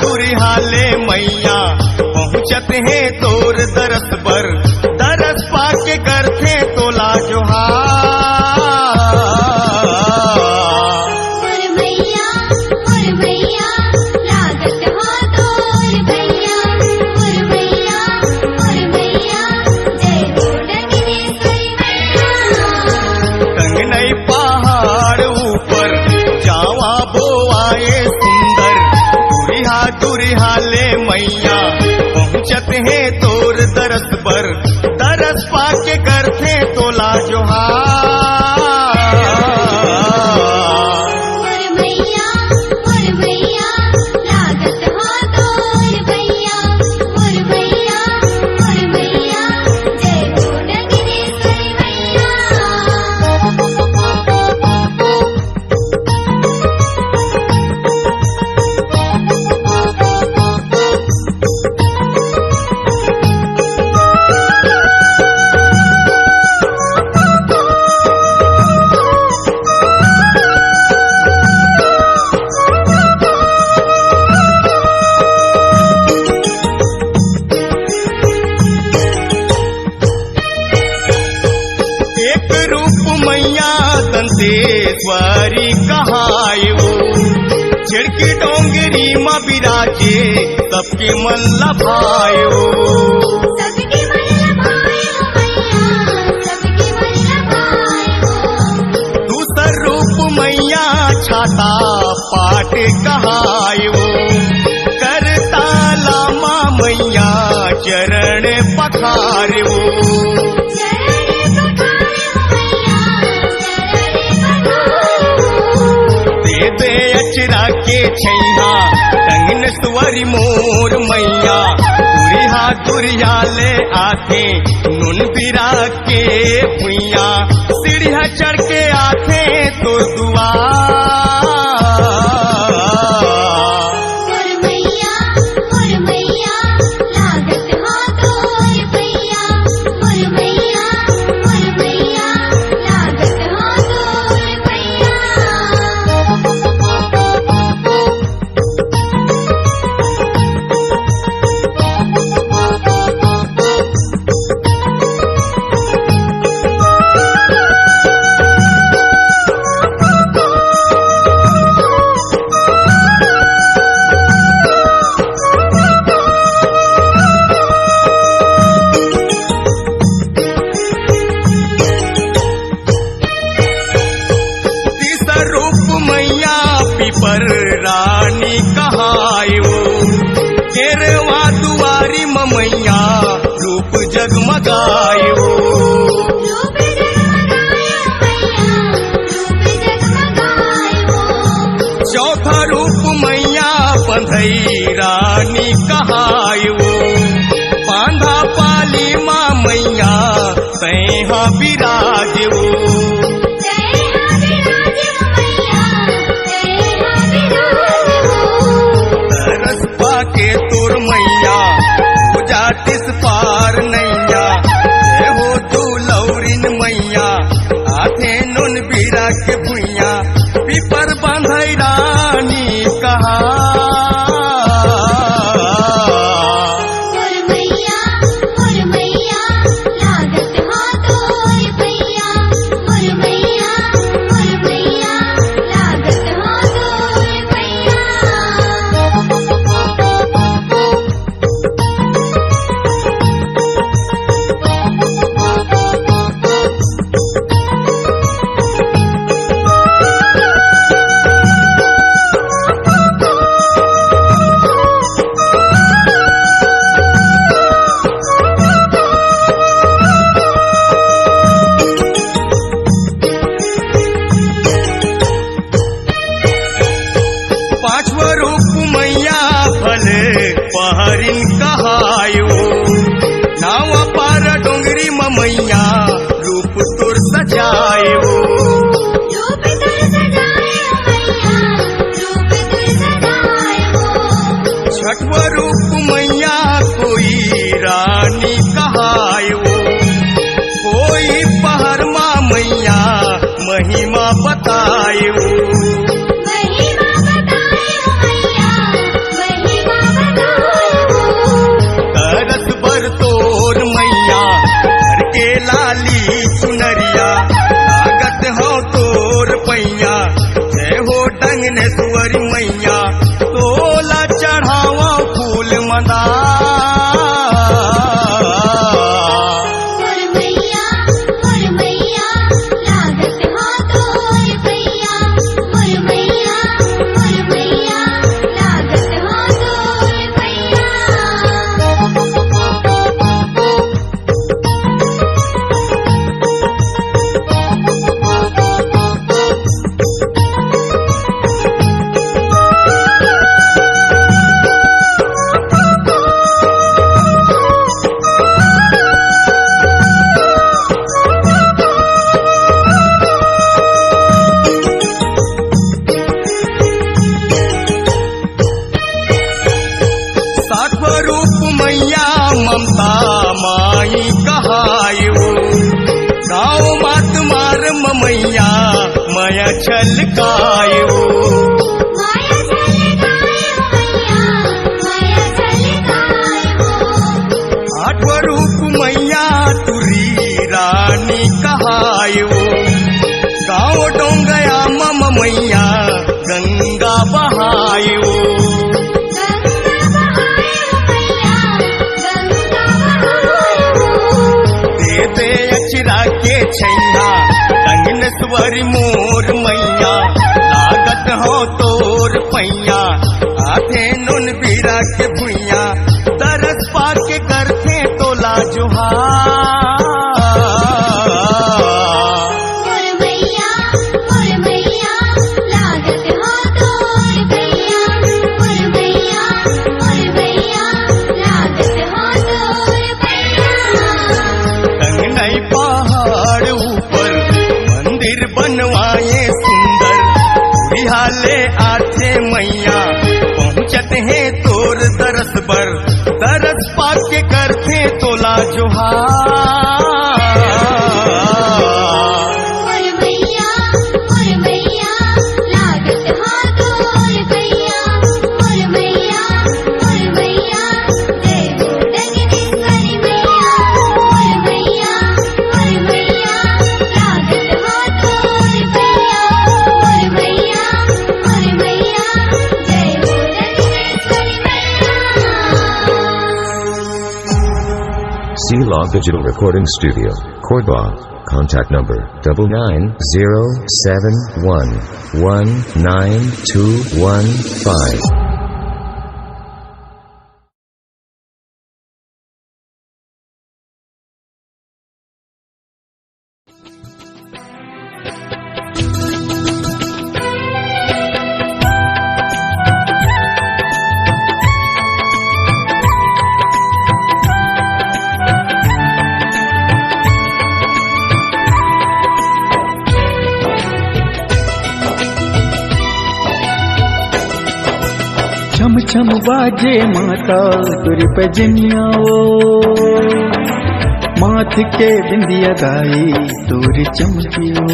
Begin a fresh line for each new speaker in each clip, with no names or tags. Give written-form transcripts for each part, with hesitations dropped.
दुरिहाले मैया पहुँचत है तोर दरस पर, दरस पाके करथे तोला जोहार।
लागत हो तोर भैया, भैया जय हो डगरेश्वरी मैया।
टंगनई पहाड़ ऊपर जावा बोआए सुंदर, दुरिहाले मैया पहुँचत है तोर दरस पर, दरस पाके करथे तोला जोहार।
भैया लागत हो तोर भैया, भैया जय हो डगरेश्वरी मैया।
दंतेश्वरी कहायो, छिड़की डोंगरी में बिराजे सबके मन लभायो।
सबके मन लभायो मैया, सबके मन लभायो।
दूसर रूप मैया छाता पाट कहायो, करता लामा मैया चरण पखारो। दे अचरा के छैया टंगन सुवरी मोर मैया, दुरिहाले आथे नुन बिरा के भुइया, सीढ़िया चढ़ के आथे तो दुआर।
मैया लागत हो तोर भैया, भैया लागत हो तोर भैया।
पर रानी कहायो, केरवा दुआरी मैया रूप जगमगायो। चौथा रूप मैया बंधई रानी कहायो, बांधा पाली माँ मैया तैहा बिराजो। के तोर मैया जातिस पार नैया, जय हो तू लौरिन मैया आथे नुन बीरा के भुइया, पीपर बांधई रानी कहा।
मैया लागत हो तोर भैया,
बताए वो।
महिमा बताए हो मैया, महिमा बताए हो।
तरस बर तोर मैया घर के लाली चुनरिया, लागत हो तोर पैया, जय हो डंगनेश्वरी मैया, तोला चढ़ावा फूल मंदार।
मोर मैया लागत हो तोर पैया, मोर मैया लागत हो तोर पैया।
साखरूप मैया ममता माई कहाय वो, गाँव मात मार मैया माया छलकाय वो।
माया छलकाए हो मैया, माया छलकाए हो।
आठवरूप मैया तुरी रानी कहाय वो, गाँव डोंगया मम मैया गंगा बहाय वो।
गंगा बहाए हो मैया, गंगा बहाए हो।
दे दे अचरा के छैया डंगनेश्वरी मोर मैया, लागत हो तोर पैया, आथे नुन बीरा के भुइया, तरस पाके करथे तोला जोहार।
मोर मैया लागत हो तोर पैया, मोर मैया लागत हो तोर पैया।
टंगनई पहाड़ ऊपर मंदिर बनवाए सुंदर, बिहाले आथे मैया पहुँचत है तोर दरस बर, दरस पाके करथे तोला जोहार।
मोर मैया लागत हो तोर पैया, मोर मैया जय हो डंगनेश्वरी मैया, मोर मैया लागत हो तोर पैया, मोर मैया जय हो डंगनेश्वरी मैया।
C-Log Digital Recording Studio, Cordoba. Contact number 9907119215.
छम छम बाजे माता तुर पजनिया ओ, माथ के बिंदिया गाई तुर चमकियो।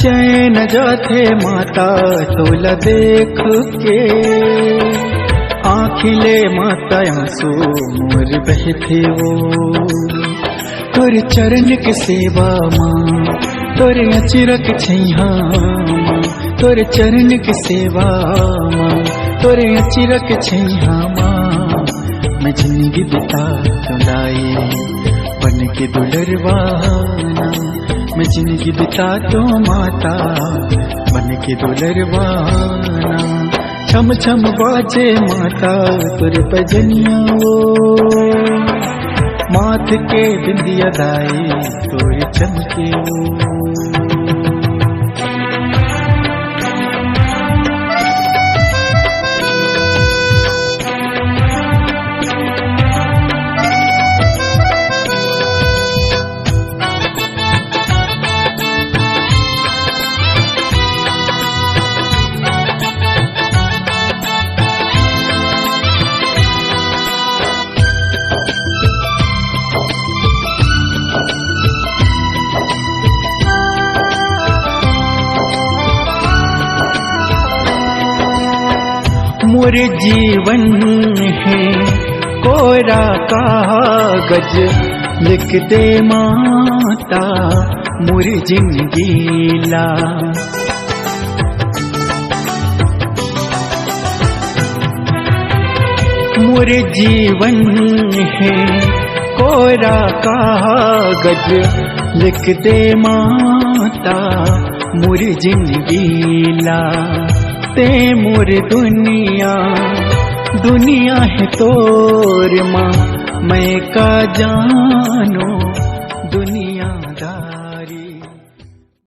चैन जाथे माता तोला देख के, आँखिले माता आंसू मोर बहते वो। तुर चरण के सेवा माँ, तुर अचरक छैया माँ, तुर चरण के सेवा माँ, तुर अचरक छैया माँ। मैं जिंदगी बिता तुलाई बन के दुलरवाना, मैं जिंदगी बिता तो माता बन के दुलरवाना। छम छम बाजे माता तुर भजनिया वो, माथ के बिंदिया दाई तुर चमके वो। मोर जीवन है कोरा कागज, लिख दे माता मोर जिंदगी ला। मोर जीवन है कोरा कागज, लिख दे माता मोर जिंदगी ला। ते मोर दुनिया दुनिया है तोर माँ, मैं का जानू